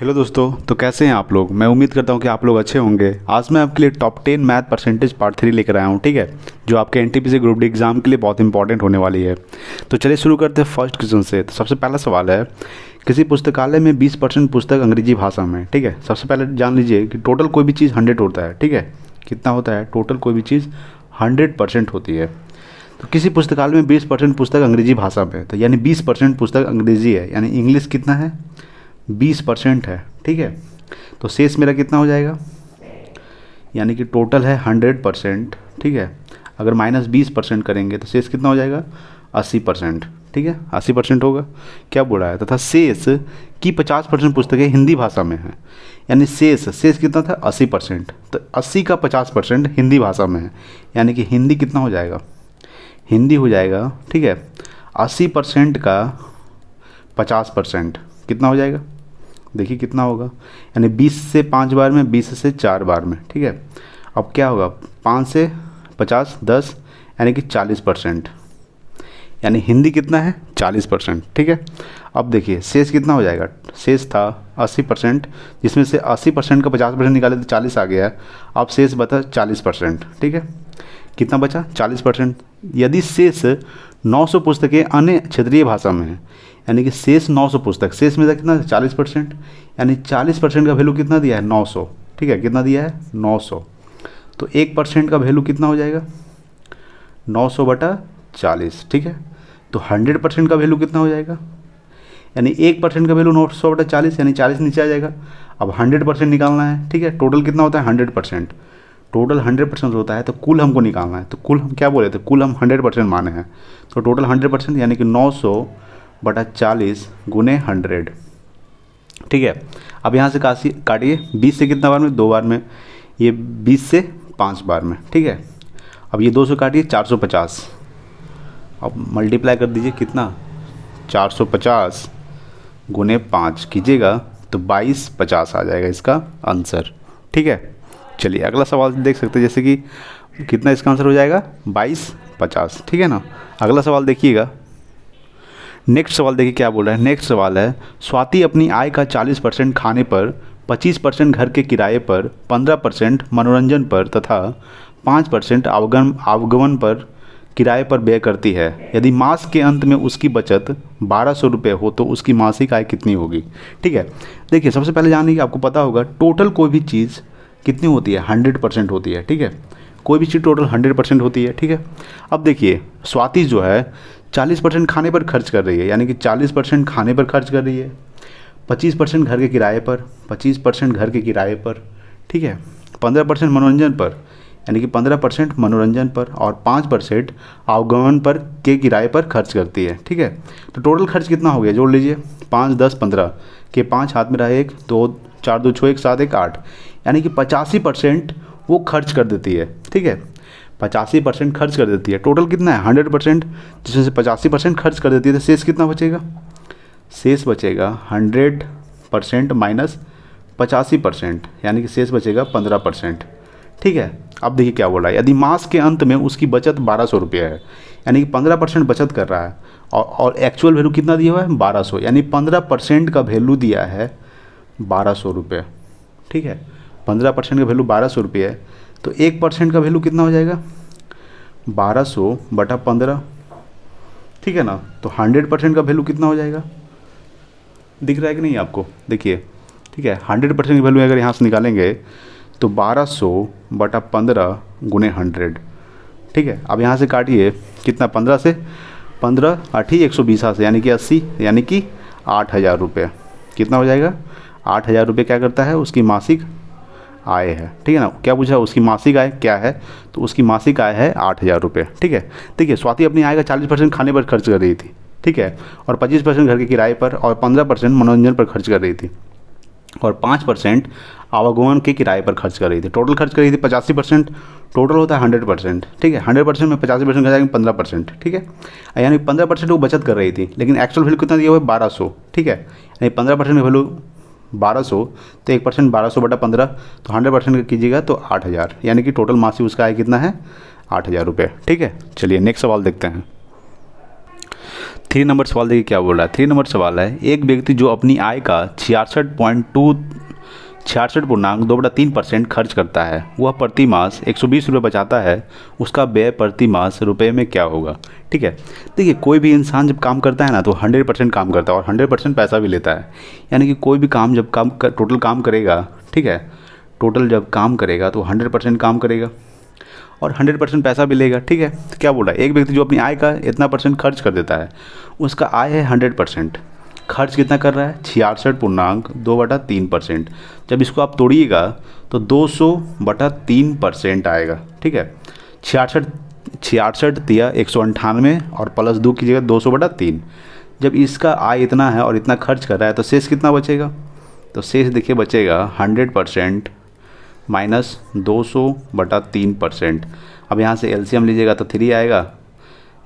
Hello दोस्तों, तो कैसे हैं आप लोग। मैं उम्मीद करता हूं कि आप लोग अच्छे होंगे। आज मैं आपके लिए टॉप 10 मैथ परसेंटेज पार्ट 3 लेकर आया हूं, ठीक है, जो आपके एनटीपीसी ग्रुप डी एग्जाम के लिए बहुत इंपॉर्टेंट होने वाली है। तो चलिए शुरू करते हैं फर्स्ट क्वेश्चन से। तो सबसे पहला सवाल है, किसी पुस्तकालय में 20% पुस्तक अंग्रेजी भाषा में, ठीक है। सबसे पहले जान लीजिए कि टोटल कोई भी चीज़ 100 होता है, ठीक है। कितना होता है टोटल कोई भी चीज़ 100% होती है। तो किसी पुस्तकालय में 20% पुस्तक अंग्रेजी भाषा में, तो यानी 20% पुस्तक अंग्रेजी है, यानी इंग्लिश कितना है 20% है, ठीक है। तो शेष मेरा कितना हो जाएगा, यानी कि टोटल है 100%, ठीक है। अगर -20% करेंगे तो शेष कितना हो जाएगा 80%, ठीक है। 80% होगा, क्या बोला है, तथा शेष की 50% पुस्तकें हिंदी भाषा में हैं, यानी शेष कितना था 80%। तो 80 का 50% हिंदी भाषा में है, यानी कि हिंदी कितना हो जाएगा, हिंदी हो जाएगा, ठीक है। 80% का 50% कितना हो जाएगा, देखिए कितना होगा, यानी 20 से 5 बार में, 20 से 4 बार में, ठीक है। अब क्या होगा 5 से 50 10, यानी कि 40%, यानी हिंदी कितना है 40%, ठीक है। अब देखिए शेष कितना हो जाएगा, शेष था 80%, जिसमें से 80% का 50% निकाले तो 40 आ गया। अब शेष बता 40%, ठीक है। कितना बचा 40%। यदि शेष 900 पुस्तकें अन्य क्षेत्रीय भाषा में हैं, यानी कि शेष 900 पुस्तक, शेष में कितना 40%, यानी 40% का वैल्यू कितना दिया है 900, ठीक है। कितना दिया है 900। तो 1% का वैल्यू कितना हो जाएगा 900/40, ठीक है। तो 100% का वैल्यू कितना हो जाएगा, यानी 1% का वैल्यू 900/40, यानी 40 नीचे आ जाएगा। अब 100% निकालना है, ठीक है। टोटल कितना होता है 100%, टोटल 100% होता है, तो कुल हमको निकालना है। तो कुल हम क्या बोले थे, कुल हम 100% माने हैं, तो टोटल 100%, यानी कि 900/40 गुने 100, ठीक है। अब यहाँ से काटिए 20 से कितना बार में 2 बार में, ये 20 से 5 बार में, ठीक है। अब ये 200 काटिए 450, अब मल्टीप्लाई कर दीजिए कितना 450 गुने 5 कीजिएगा तो 2250 आ जाएगा इसका आंसर, ठीक है। चलिए अगला सवाल देख सकते हैं, जैसे कि कितना इसका आंसर हो जाएगा 2250, ठीक है ना। अगला सवाल देखिएगा, नेक्स्ट सवाल देखिए क्या बोल रहा है। नेक्स्ट सवाल है, स्वाति अपनी आय का 40% खाने पर, 25% घर के किराए पर, 15% मनोरंजन पर तथा 5% आवागमन पर किराए पर व्यय करती है। यदि मास के अंत में उसकी बचत 1200 रुपये हो तो उसकी मासिक आय कितनी होगी, ठीक है। देखिए सबसे पहले जानिए कि आपको पता होगा टोटल कोई भी चीज़ कितनी होती है 100% होती है, ठीक है। कोई भी चीज़ टोटल 100% होती है, ठीक है। अब देखिए स्वाति जो है 40% खाने पर खर्च कर रही है, यानी कि 40% खाने पर खर्च कर रही है, 25% घर के किराए पर, 25% घर के किराए पर, ठीक है, 15% मनोरंजन पर, यानी कि 15% मनोरंजन पर, और 5% आवागमन पर के किराए पर खर्च करती है, ठीक है। तो टोटल खर्च कितना हो गया, जोड़ लीजिए 5 10 15 के 5 हाथ में रहा 1 2 4 2 6 1 7 1 8, यानी कि 85% वो खर्च कर देती है, ठीक है। 85% खर्च कर देती है। टोटल कितना है 100%, जिसमें से 85% खर्च कर देती है, तो शेष कितना बचेगा, शेष बचेगा 100% माइनस 85%, यानी कि शेष बचेगा 15%, ठीक है। अब देखिए क्या बोल रहा है, यदि मास के अंत में उसकी बचत 1200 रुपये है, यानी कि 15% बचत कर रहा है, और एक्चुअल वैल्यू कितना दिया हुआ है 1200, यानी 15% का वैल्यू दिया है 1200 रुपये, ठीक है। 15% का वैल्यू 1200 रुपये है, तो 1% का वैल्यू कितना हो जाएगा 1200/15, ठीक है ना। तो 100% का वैल्यू कितना हो जाएगा, दिख रहा है कि नहीं आपको, देखिए, ठीक है। 100% की वैल्यू अगर यहाँ से निकालेंगे तो 1200/15 गुने 100, ठीक है। अब यहाँ से काटिए कितना 15 से 15 8 120 से, यानी कि 80, यानी कि 8000 रुपये, कितना हो जाएगा 8000 रुपये क्या करता है उसकी मासिक आय है, ठीक है ना। क्या पूछा उसकी मासिक आय क्या है, तो उसकी मासिक आय है 8000 रुपये, ठीक है। देखिए स्वाति अपनी आय का 40% खाने पर खर्च कर रही थी, ठीक है, और 25% घर के किराए पर, और 15% मनोरंजन पर खर्च कर रही थी, और 5% आवागमन के किराए पर खर्च कर रही थी। टोटल खर्च कर रही थी 85%, टोटल होता है 100%, ठीक है। 100% में 85% का 15%, ठीक है, यानी 15% वो बचत कर रही थी, लेकिन एक्चुअल वैल्यू कितना दिया हुआ है 1200, ठीक है। यानी 15% का वैल्यू 1200, तो 1% 1200/15, तो 100% कीजिएगा तो 8000, यानी कि टोटल मासिक उसका आय कितना है 8000 रुपये, ठीक है। चलिए नेक्स्ट सवाल देखते हैं। 3 नंबर सवाल देखिए क्या बोल रहा है। 3 नंबर सवाल है, एक व्यक्ति जो अपनी आय का 66.2% खर्च करता है, वह प्रति मास 120 रुपये बचाता है, उसका व्यय प्रति मास रुपये में क्या होगा। ठीक है, देखिए कोई भी इंसान जब काम करता है ना तो 100% काम करता है और 100% पैसा भी लेता है। यानी कि कोई भी काम जब टोटल काम करेगा, ठीक है, टोटल जब काम करेगा तो 100% काम करेगा और 100% पैसा भी लेगा। ठीक है, तो क्या बोल रहा है, एक व्यक्ति जो अपनी आय का इतना परसेंट खर्च कर देता है, उसका आय है 100%, खर्च कितना कर रहा है 66.2/3%। जब इसको आप तोड़िएगा तो 200/3% आएगा। ठीक है, 66 दिया 198 और प्लस 2 कीजिएगा 200/3। जब इसका आय इतना है और इतना खर्च कर रहा है तो शेष कितना बचेगा, तो शेष देखिए बचेगा 100% माइनस 200/3%। अब यहाँ से एलसीएम लीजिएगा तो 3 आएगा,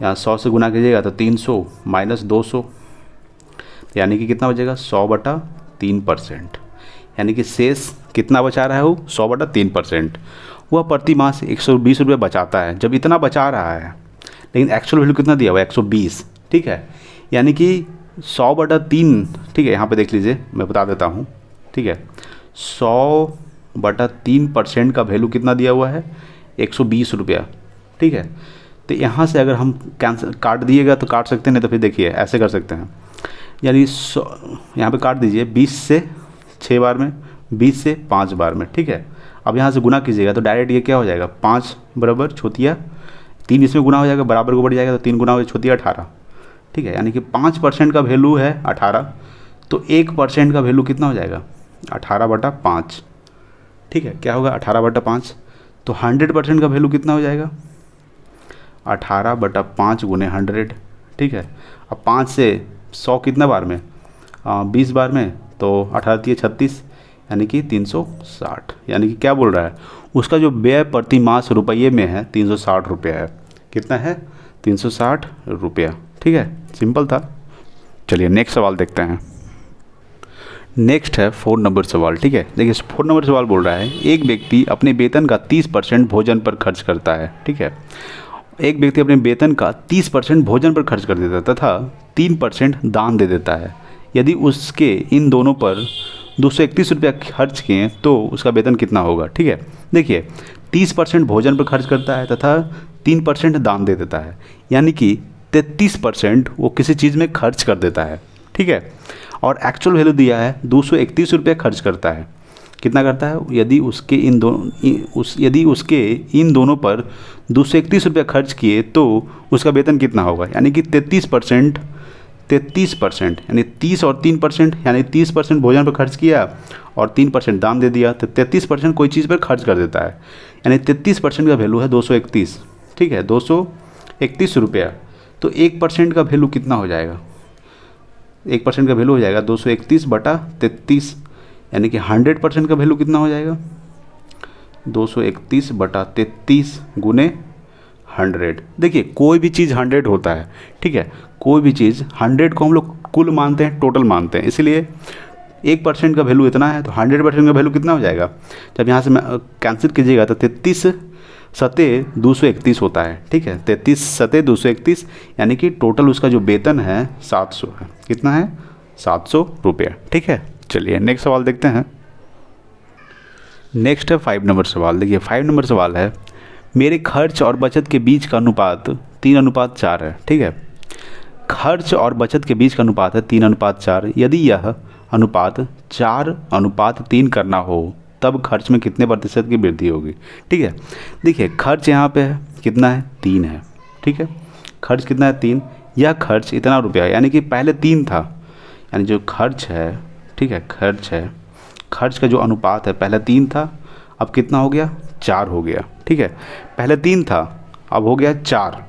यहाँ 100 से गुना कीजिएगा तो 300 माइनस 200, यानी कि कितना बचेगा 100/3%। यानी कि शेष कितना बचा रहा है वो 100/3%। वह प्रति मास 120 रुपये बचाता है। जब इतना बचा रहा है लेकिन एक्चुअल वैल्यू कितना दिया हुआ है 120। ठीक है, यानी कि 100/3, ठीक है, यहाँ पे देख लीजिए मैं बता देता हूँ। ठीक है, 100/3% का वैल्यू कितना दिया हुआ है 120 रुपया। ठीक है, तो यहाँ से अगर हम कैंसिल काट दिएगा तो काट सकते हैं, नहीं तो फिर देखिए ऐसे कर सकते हैं, यानी यहाँ पे काट दीजिए 20 से 6 बार में, 20 से 5 बार में। ठीक है, अब यहाँ से गुना कीजिएगा तो डायरेक्ट ये क्या हो जाएगा 5 बराबर छोतिया 3, इसमें गुना हो जाएगा बराबर को बढ़ जाएगा तो 3 गुना हो छोतिया 18। ठीक है, यानी कि 5% का वैल्यू है 18, तो 1% का वैल्यू कितना हो जाएगा 18/5। ठीक है, क्या होगा 18/5, तो 100% का वैल्यू कितना हो जाएगा 18/5 गुने 100। ठीक है, अब 5 से 100 कितना बार में 20 बार में, तो 18 × 36 यानी कि 360। यानी कि क्या बोल रहा है, उसका जो व्यय प्रति मास रुपये में है 360 रुपया है। कितना है 360 रुपया। ठीक है, सिंपल था। चलिए नेक्स्ट सवाल देखते हैं। नेक्स्ट है 4 नंबर सवाल। ठीक है, देखिए 4 नंबर सवाल बोल रहा है, एक व्यक्ति अपने वेतन का 30% भोजन पर खर्च करता है। ठीक है, एक व्यक्ति अपने वेतन का 30% भोजन पर खर्च कर देता है तथा 3% दान दे देता है। यदि उसके इन दोनों पर 231 रुपया खर्च किए तो उसका वेतन कितना होगा। ठीक है, देखिए 30% भोजन पर खर्च करता है तथा 3% दान दे देता है, यानी कि 33% वो किसी चीज़ में खर्च कर देता है। ठीक है, और एक्चुअल वैल्यू दिया है 231 रुपये खर्च करता है। कितना करता है, यदि उसके इन दोनों पर 231 रुपये खर्च किए तो उसका वेतन कितना होगा। यानी कि 33% यानी 30 और 3%, यानी 30% भोजन पर खर्च किया और 3% दान दे दिया, तो 33% कोई चीज़ पर खर्च कर देता है। यानी 33% का वैल्यू है 231। ठीक है, 231 रुपया, तो 1% का वैल्यू कितना हो जाएगा, 1% का वैल्यू हो जाएगा 231/33, यानी कि 100% का वैल्यू कितना हो जाएगा 231/33 गुने 100। देखिए कोई भी चीज़ 100 होता है। ठीक है, कोई भी चीज़ 100 को हम लोग कुल मानते हैं, टोटल मानते हैं, इसलिए 1% का वैल्यू इतना है तो 100% का वैल्यू कितना हो जाएगा। जब यहाँ से मैं कैंसिल कीजिएगा तो 33 सते 231 होता है। ठीक है, 33 सते 231, यानी कि टोटल उसका जो वेतन है 700 है। कितना है 700 रुपया। ठीक है, चलिए नेक्स्ट सवाल देखते हैं। नेक्स्ट है 5 नंबर सवाल। देखिए 5 नंबर सवाल है, मेरे खर्च और बचत के बीच का अनुपात 3:4 है। ठीक है, खर्च और बचत के बीच का अनुपात है 3:4। यदि यह अनुपात 4:3 करना हो तब खर्च में कितने प्रतिशत की वृद्धि होगी। ठीक है, देखिए खर्च यहाँ पे है कितना है 3 है। ठीक है, खर्च कितना है 3, यह खर्च इतना रुपया, यानी कि पहले 3 था, यानी जो खर्च है, ठीक है, खर्च है, खर्च का जो अनुपात है पहले 3 था, अब कितना हो गया 4 हो गया। ठीक है, पहले 3 था अब हो गया 4,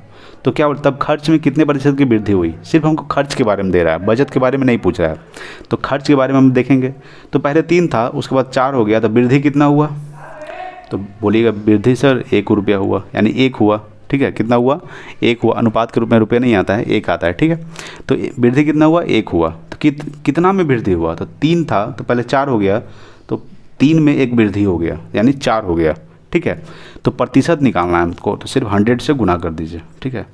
तो क्या तब खर्च में कितने प्रतिशत की वृद्धि हुई। सिर्फ हमको खर्च के बारे में दे रहा है, बचत के बारे में नहीं पूछ रहा है, तो खर्च के बारे में हम देखेंगे। तो पहले 3 था, उसके बाद 4 हो गया, तो वृद्धि कितना हुआ, तो बोलिएगा वृद्धि सर 1 रुपया हुआ, यानी 1 हुआ। ठीक है, कितना हुआ 1 हुआ, अनुपात के रूप में रुपये नहीं आता है 1 आता है। ठीक है, तो वृद्धि कितना हुआ 1 हुआ, तो कितना में वृद्धि हुआ, तो 3 था तो पहले 4 हो गया, तो 3 में 1 वृद्धि हो गया यानी 4 हो गया। ठीक है, तो प्रतिशत निकालना है हमको, तो सिर्फ 100 से गुना कर दीजिए। ठीक है,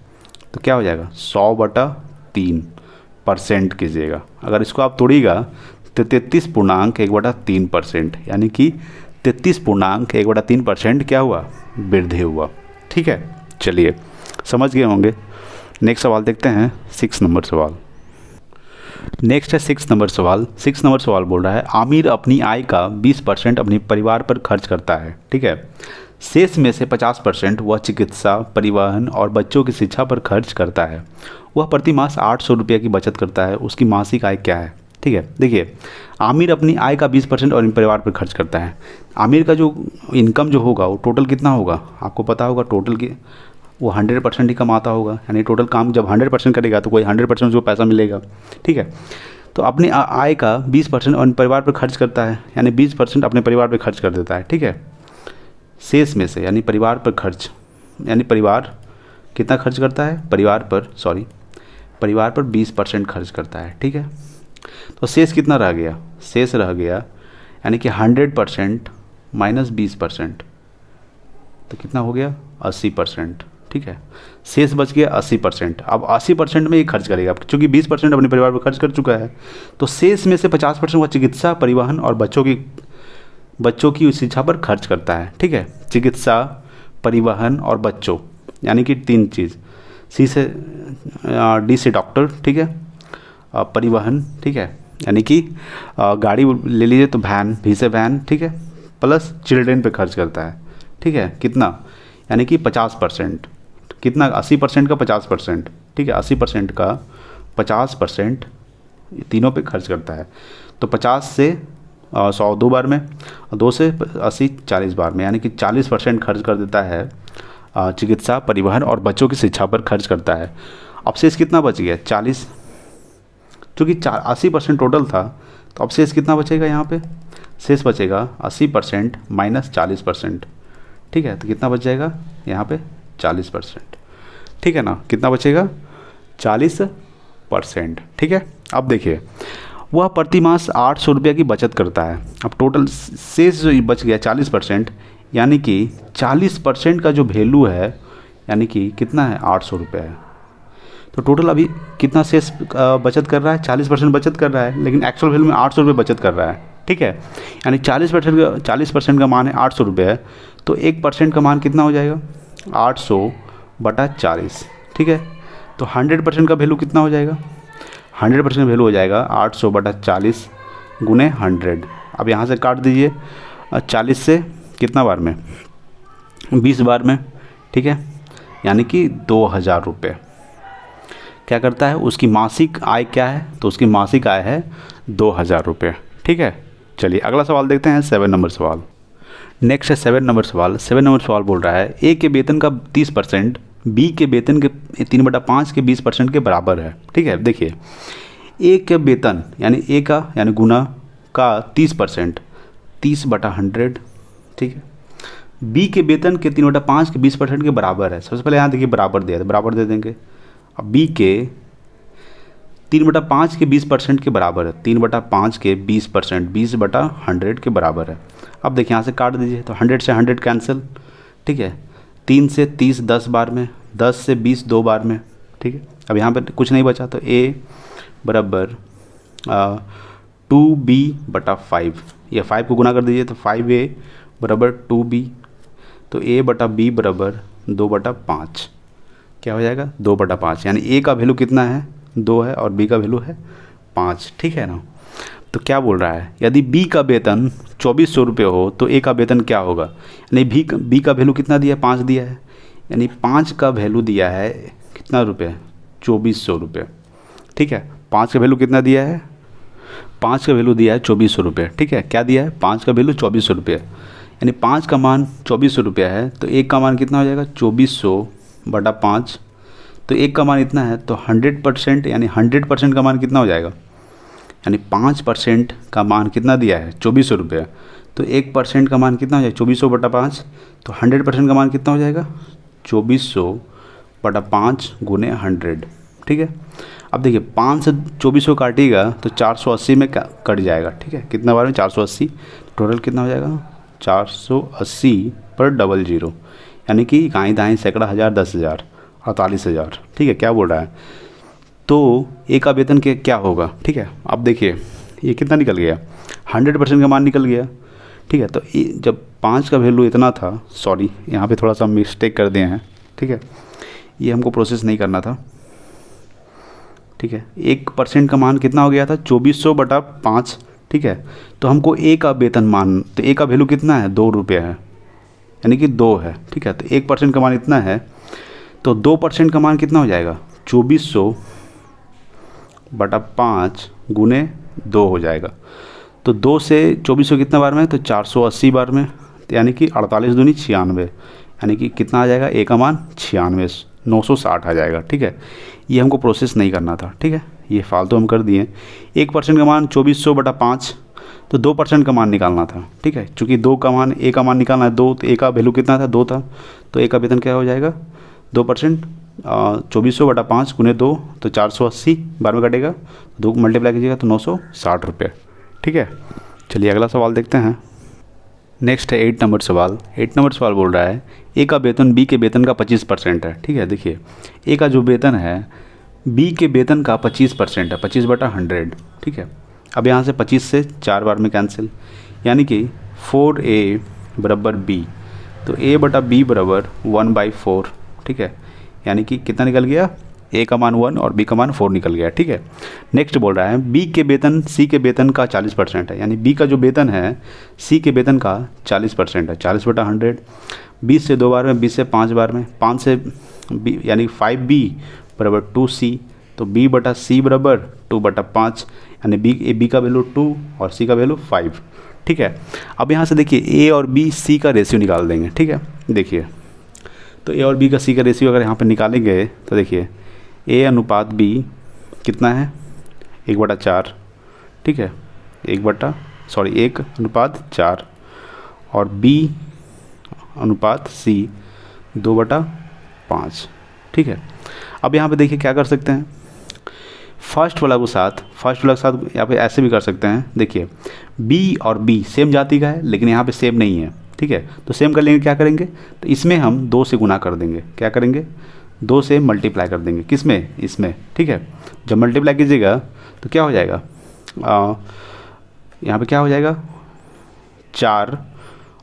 तो क्या हो जाएगा 100/3 1/3% कीजिएगा। अगर इसको आप तोड़िएगा तो 33.1/3%, यानी कि 33.1/3% क्या हुआ, वृद्धि हुआ। ठीक है, चलिए समझ गए होंगे। नेक्स्ट सवाल देखते हैं, 6 नंबर सवाल। नेक्स्ट है 6 नंबर सवाल। 6 नंबर सवाल बोल रहा है आमिर अपनी आय का 20% अपने परिवार पर खर्च करता है। ठीक है, शेष में से 50% वह चिकित्सा, परिवहन और बच्चों की शिक्षा पर खर्च करता है। वह प्रति मास 800 रुपये की बचत करता है। उसकी मासिक आय क्या है? ठीक है, देखिए आमिर अपनी आय का 20% और परिवार पर खर्च करता है। आमिर का जो इनकम जो होगा वो टोटल कितना होगा, आपको पता होगा। टोटल की वो 100% ही कमाता होगा, यानी टोटल काम जब 100% करेगा तो कोई 100% उसको पैसा मिलेगा। ठीक है, तो अपनी आय का 20% और परिवार पर खर्च करता है, यानी 20% अपने परिवार पर खर्च कर देता है। ठीक है, शेष में से यानी परिवार पर खर्च, यानी परिवार कितना खर्च करता है, परिवार पर 20% खर्च करता है। ठीक है, तो शेष कितना रह गया, शेष रह गया यानी कि 100% माइनस 20%, तो कितना हो गया 80%। ठीक है, शेष बच गया 80%। अब 80% में ये खर्च करेगा, क्योंकि 20% अपने परिवार पर खर्च कर चुका है। तो शेष में से 50% वह चिकित्सा, परिवहन और बच्चों की शिक्षा पर खर्च करता है। ठीक है, चिकित्सा, परिवहन और बच्चों, यानी कि 3 चीज़। सी से डी से डॉक्टर, ठीक है, परिवहन, ठीक है, यानी कि गाड़ी ले लीजिए तो वैन, भी से वैन, ठीक है, प्लस चिल्ड्रेन पे खर्च करता है। ठीक है, कितना, यानी कि 50%, कितना 80% का 50%। ठीक है, 80% का 50% तीनों पे खर्च करता है। तो 50 से 100 2 बार में, 2 से 80 40 बार में, यानी कि 40% खर्च कर देता है चिकित्सा, परिवहन और बच्चों की शिक्षा पर खर्च करता है। अब शेष कितना बच गया 40, क्योंकि 80% टोटल था, तो अब शेष कितना बचेगा, यहाँ पे शेष बचेगा 80% माइनस 40%। ठीक है, तो कितना बच जाएगा यहाँ पे 40%। ठीक है ना, कितना बचेगा 40%। ठीक है, अब देखिए वह प्रति मास 800 रुपये की बचत करता है। अब टोटल शेष जो बच गया 40%, यानी कि 40% का जो वैल्यू है, यानी कि कितना है 800 रुपये है। तो टोटल अभी कितना शेष बचत कर रहा है, 40% बचत कर रहा है, लेकिन एक्चुअल वैल्यू में 800 रुपये बचत कर रहा है। ठीक है, यानी 40% का मान है 800 रुपये है, तो 1% का मान कितना हो जाएगा 800/40। ठीक है, तो 100% का वैल्यू कितना हो जाएगा, 100% वैल्यू हो जाएगा 800/40 गुने 100। अब यहाँ से काट दीजिए 40 से कितना बार में, 20 बार में। ठीक है, यानी कि 2000 रुपये क्या करता है, उसकी मासिक आय क्या है, तो उसकी मासिक आय है 2000 रुपये। ठीक है, चलिए अगला सवाल देखते हैं, 7 नंबर सवाल। नेक्स्ट है 7 नंबर सवाल। 7 नंबर सवाल बोल रहा है ए के वेतन का 30% बी के वेतन के 3/5 के 20% के बराबर है। ठीक है, देखिए ए के वेतन यानी ए का यानी गुना का 30%, 30/100। ठीक है, बी के वेतन के 3/5 के 20% के बराबर है। सबसे पहले यहाँ देखिए बराबर दिया, तो बराबर दे देंगे। अब बी के 3/5 के 20% के बराबर है, 3/5 के 20%, 20/100 के बराबर है। अब देखिए यहाँ से काट दीजिए, तो 100 से 100 कैंसिल। ठीक है, 3 से 30 10 बार में, 10 से 20 2 बार में। ठीक है, अब यहाँ पे कुछ नहीं बचा, तो ए बराबर 2b/5, या 5 को गुना कर दीजिए, तो 5a बराबर 2b, तो a/b बराबर 2/5। क्या हो जाएगा 2/5, यानी ए का वैल्यू कितना है 2 है और बी का वैल्यू है 5। ठीक है ना, तो क्या बोल रहा है, यदि बी का वेतन 2400 रुपये हो तो ए का वेतन क्या होगा। यानी बी का वैल्यू कितना दिया है 5 दिया है, यानी 5 का वैल्यू दिया है कितना रुपये 2400 रुपये। ठीक है, 5 का वैल्यू कितना दिया है, 5 का वैल्यू दिया है 2400 रुपये। ठीक है, क्या दिया है 5 का वैल्यू 2400 रुपये, यानी 5 का मान 2400 रुपये है, तो एक का मान कितना हो जाएगा 2400/5, तो एक का मान इतना है, तो 100% यानी 100% का मान कितना हो जाएगा, यानी 5% का मान कितना दिया है 2400 रुपये, तो 1% का मान कितना हो जाएगा 2400/5, तो 100% का मान कितना हो जाएगा 2400/5 गुने 100। ठीक है, अब देखिए 5 से 2400 काटिएगा तो 480 में कट जाएगा। ठीक है, कितना बार में 480, टोटल कितना हो जाएगा 480/00, यानी कि इकाई दाई सैकड़ा हज़ार 10,000 48,000। ठीक है, क्या बोल रहा है तो ए का वेतन के क्या होगा, ठीक है। अब देखिए ये कितना निकल गया, 100% का मान निकल गया, ठीक है। तो जब 5 का वैल्यू इतना था, सॉरी यहाँ पे थोड़ा सा मिस्टेक कर दिए हैं, ठीक है, ये हमको प्रोसेस नहीं करना था, ठीक है। 1% का मान कितना हो गया था, 2400/5, ठीक है। तो हमको ए का वेतन मान, तो ए का वैल्यू कितना है, 2 रुपये है, यानी कि 2 है, ठीक है। तो 1% का मान इतना है, तो 2% का मान कितना हो जाएगा, 2400/5 गुने 2 हो जाएगा। तो 2 से 2400 कितना बार में, तो 480 बार में, यानी कि 48 दूनी 96, यानी कि कितना आ जाएगा, ए का मान 96, 960 आ जाएगा, ठीक है। ये हमको प्रोसेस नहीं करना था, ठीक है, ये फालतू हम कर दिए। 1% का मान 2400/5, तो 2% का मान निकालना था, ठीक है। चूँकि 2 का मान, ए का मान निकालना है 2, तो ए का वैल्यू कितना था, 2 था, तो ए का वेतन क्या हो जाएगा, 2%, 2400/5 गुने 2, तो 480 बार में कटेगा, 2 मल्टीप्लाई कीजिएगा तो 960 रुपये, ठीक है। चलिए अगला सवाल देखते हैं। नेक्स्ट है 8 नंबर सवाल। 8 नंबर सवाल बोल रहा है ए का वेतन बी के वेतन का 25% है, ठीक है। देखिए ए का जो वेतन है बी के वेतन का 25% है, 25/100, ठीक है। अब यहाँ से 25 से 4 बार में कैंसिल, यानी कि 4A बराबर बी, तो A बटा बी बराबर 1/4, ठीक है। यानी कि कितना निकल गया, ए का मान 1 और बी का मान 4 निकल गया, ठीक है। नेक्स्ट बोल रहा है बी के वेतन सी के वेतन का 40% है, यानी बी का जो वेतन है सी के वेतन का 40% है, 40/100, 20 से 2 बार में, 20 से 5 बार में, 5 से बी, यानी 5B बराबर 2C, तो B बटा C बराबर 2/5, यानी बी का वैल्यू 2 और सी का वैल्यू 5, ठीक है। अब यहाँ से देखिए ए और बी सी का रेशियो निकाल देंगे, ठीक है। देखिए तो ए और बी का सी का रेशियो अगर यहाँ पे निकालेंगे तो देखिए ए अनुपात बी कितना है, 1/4, ठीक है, 1/4 और बी अनुपात सी 2/5, ठीक है। अब यहाँ पे देखिए क्या कर सकते हैं, फर्स्ट वाला के साथ यहाँ पे ऐसे भी कर सकते हैं। देखिए बी और बी सेम जाति का है, लेकिन यहाँ पे सेम नहीं है, ठीक है। तो सेम कर लेंगे, क्या करेंगे, तो इसमें हम 2 से गुना कर देंगे, क्या करेंगे, 2 से मल्टीप्लाई कर देंगे, किसमें, इसमें, ठीक है। जब मल्टीप्लाई कीजिएगा तो क्या हो जाएगा, यहाँ पे क्या हो जाएगा, 4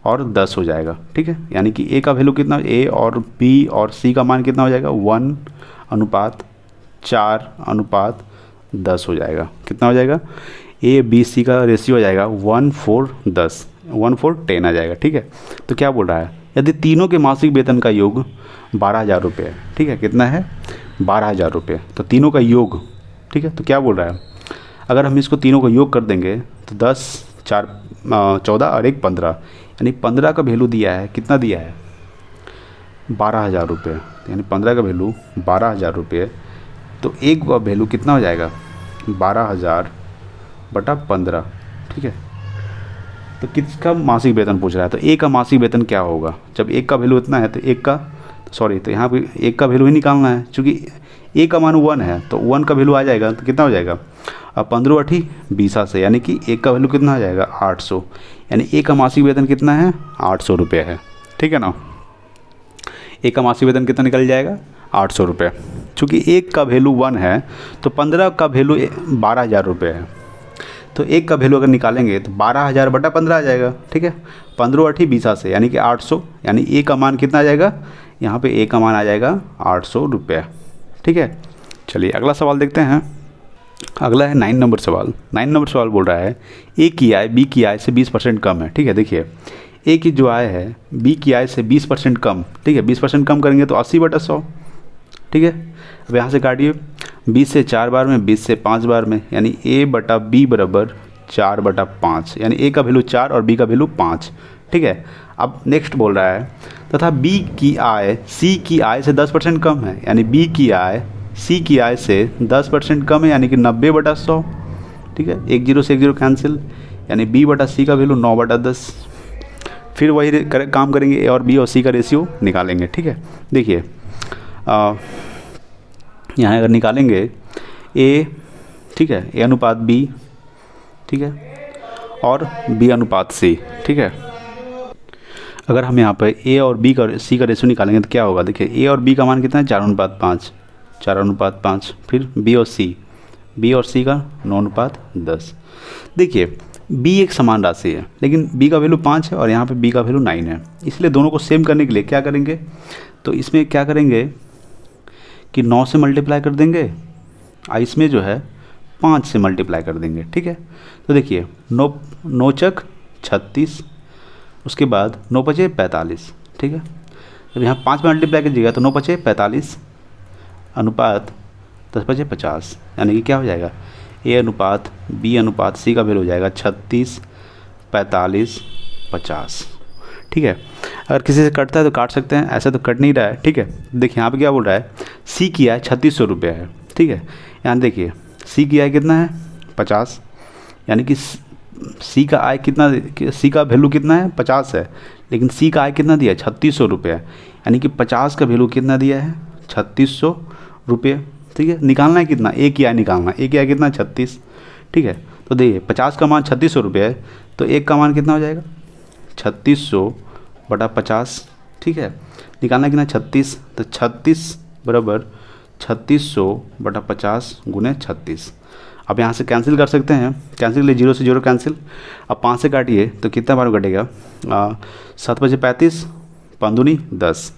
और 10 हो जाएगा, ठीक है। यानी कि ए का वैल्यू कितना, ए और बी और सी का मान कितना हो जाएगा, 1/4/10 हो जाएगा। कितना हो जाएगा, ए बी सी का रेशियो हो जाएगा 1/4/10, 1/4/10 आ जाएगा, ठीक है। तो क्या बोल रहा है, यदि तीनों के मासिक वेतन का योग 12,000 रुपये है, ठीक है, कितना है, 12,000 रुपये, तो तीनों का योग, ठीक है। तो क्या बोल रहा है, अगर हम इसको तीनों का योग कर देंगे तो 10, 4, 14 और 1 15, यानी 15 का वैल्यू दिया है, कितना दिया है, 12,000 रुपये, यानी 15 का वैल्यू 12,000 रुपये, तो एक का वैल्यू कितना हो जाएगा, 12,000/15, ठीक है। तो किसका मासिक वेतन पूछ रहा है, तो एक का मासिक वेतन क्या होगा, जब एक का वैल्यू इतना है तो एक का, सॉरी, तो यहाँ पे एक का वैल्यू ही निकालना है, क्योंकि ए का मान 1 है, तो 1 का वैल्यू आ जाएगा, तो कितना हो जाएगा, अब 15 × 20 से, यानी कि एक का वैल्यू कितना आ जाएगा, 800, यानी एक का मासिक वेतन कितना है, 800 रुपये है, ठीक है ना। एक का मासिक वेतन कितना निकल जाएगा, 800 रुपये। चूँकि एक का वैल्यू 1 है तो 15 का वैल्यू 12,000 रुपये है, तो एक का वैल्यू अगर निकालेंगे तो 12,000/15 आ जाएगा, ठीक है। 15 × 20 से, यानी कि 800, यानी ए का मान कितना आ जाएगा, यहाँ पे ए का मान आ जाएगा 800 रुपये, ठीक है। चलिए अगला सवाल देखते हैं। अगला है 9 नंबर सवाल। 9 नंबर सवाल बोल रहा है ए की आय बी की आय से 20% कम है, ठीक है। देखिए ए की जो आय है बी की आय से 20% कम, ठीक है। 20% कम करेंगे तो 80/100, ठीक है। अब यहाँ से काटिए, 20 से 4 बार में, 20 से 5 बार में, यानी ए बटा बी बराबर 4/5, यानी ए का वैल्यू 4 और बी का वैल्यू 5, ठीक है। अब नेक्स्ट बोल रहा है तथा बी की आय सी की आय से 10% कम है, यानी बी की आय सी की आय से 10% कम है, यानी कि 90/100, ठीक है। 1 0 से 1 0 कैंसिल, यानी बी बटा सी का वैल्यू 9/10। फिर वही काम करेंगे, ए और बी और सी का रेशियो निकालेंगे, ठीक है। देखिए यहाँ अगर निकालेंगे ए, ठीक है, ए अनुपात बी, ठीक है, और बी अनुपात सी, ठीक है। अगर हम यहाँ पर ए और बी का सी का रेशियो निकालेंगे तो क्या होगा, देखिए ए और बी का मान कितना है, 4:5, 4:5। फिर बी और सी का 9:10। देखिए बी एक समान राशि है, लेकिन बी का वैल्यू 5 है और यहाँ पे बी का वैल्यू 9 है, इसलिए दोनों को सेम करने के लिए क्या करेंगे, तो इसमें क्या करेंगे कि 9 से मल्टीप्लाई कर देंगे और इसमें जो है 5 से मल्टीप्लाई कर देंगे। ठीक है, तो देखिए 9 चक 36, उसके बाद 9 पचे 45। ठीक है, जब यहाँ 5 में मल्टीप्लाई कीजिएगा तो 9 पचे 45 अनुपात 10 पचे 50, यानी कि क्या हो जाएगा, ए अनुपात बी अनुपात सी का वैल्यू हो जाएगा 36, 45, 50। ठीक है, अगर किसी से कटता है तो काट सकते हैं, ऐसा तो कट नहीं रहा है। ठीक है, देखिए यहाँ पे क्या बोल रहा है, सी की आय 3600 रुपये है। ठीक है, यहाँ देखिए सी की आय कितना है 50, यानी कि सी का आय कितना, सी का वैल्यू कितना है 50 है, लेकिन सी का आय कितना दिया है 3600 रुपये है, यानी कि 50 का वैल्यू कितना दिया है 3600 रुपये। ठीक है, निकालना है कितना, ए की आय निकालना, ए की आय कितना 36। ठीक है, तो देखिए 50 का मान 3600 रुपये है, तो एक का मान कितना हो जाएगा 3600 बटा 50। ठीक है, निकालना कितना 36, तो 36 बराबर 3600 बटा 50 गुने 36। अब यहाँ से कैंसिल कर सकते हैं, कैंसिल के लिए 0 से 0 कैंसिल। अब 5 से काटिए तो कितना बार कटेगा, 7 पचे 35, 5 दूनी 10।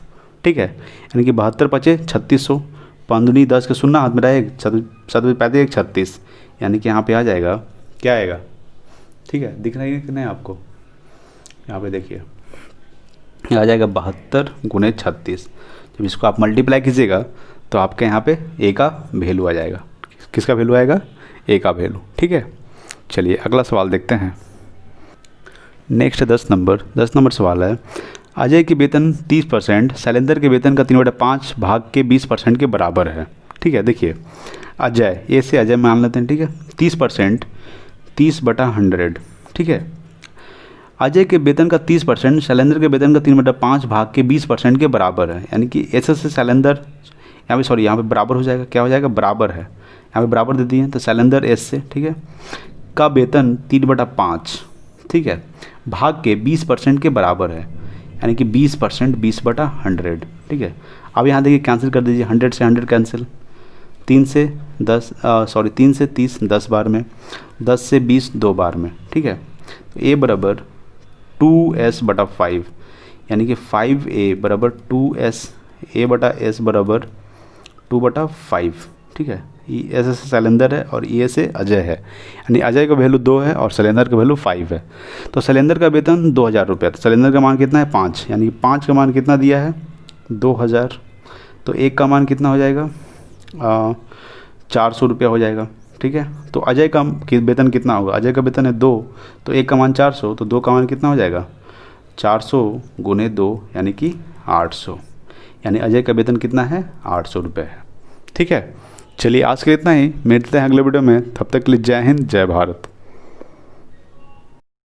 ठीक है, यानी कि 72 पचे 3600, 5 दूनी 10 के शून्य हाथ में रहेगा, 7 पचे 35 36, यानी कि यहाँ पे आ जाएगा, क्या आएगा, ठीक है दिख रही है कि नहीं आपको, यहाँ पे देखिए आ जाएगा 72 गुने 36। जब इसको आप मल्टीप्लाई कीजिएगा तो आपके यहाँ पे ए का वैल्यू आ जाएगा। किसका वैल्यू आएगा, ए का वैल्यू। ठीक है, चलिए अगला सवाल देखते हैं। नेक्स्ट 10 नंबर सवाल है, अजय के वेतन 30% शैलेंद्र के वेतन का 3/5 भाग के 20% के बराबर है। ठीक है, देखिए अजय, ए से अजय मान लेते हैं। ठीक है, 30%, 30/100। ठीक है, अजय के वेतन का 30% शैलेंद्र के वेतन का 3/5 भाग के 20% के बराबर है, यानी कि ऐसे से शैलेंद्र यहाँ पे बराबर हो जाएगा, क्या हो जाएगा बराबर है, यहाँ पे बराबर दे दिए तो शैलेंद्र एस से, ठीक है, का वेतन 3/5, ठीक है, भाग के 20% के बराबर है, यानी कि 20% 20/100। ठीक है, अब यहाँ देखिए कैंसिल कर दीजिए, 100 से 100 कैंसिल, 3 से 30 10 बार में, 10 से 20 2 बार में। ठीक है, तो ए बराबर 2s/5, यानी कि 5a बराबर 2s, a बटा s बराबर 2/5। ठीक है, एस से शैलेंद्र है और ए से अजय है, यानी अजय का वैल्यू 2 है और शैलेंद्र का वैल्यू 5 है। तो शैलेंद्र का वेतन 2000 रुपये, तो शैलेंद्र का मान कितना है 5, यानी कि 5 का मान कितना दिया है 2000, तो एक का मान कितना हो जाएगा 400 रुपया हो जाएगा। ठीक है, तो अजय का वेतन कितना होगा, अजय का वेतन है 2, तो एक का मान 400, तो 2 का मान कितना हो जाएगा 400 गुने 2, यानी कि 800, यानी अजय का वेतन कितना है 800 रुपये है। ठीक है, चलिए आज के इतना ही, मिलते हैं अगले वीडियो में, तब तक के लिए जय हिंद जय भारत।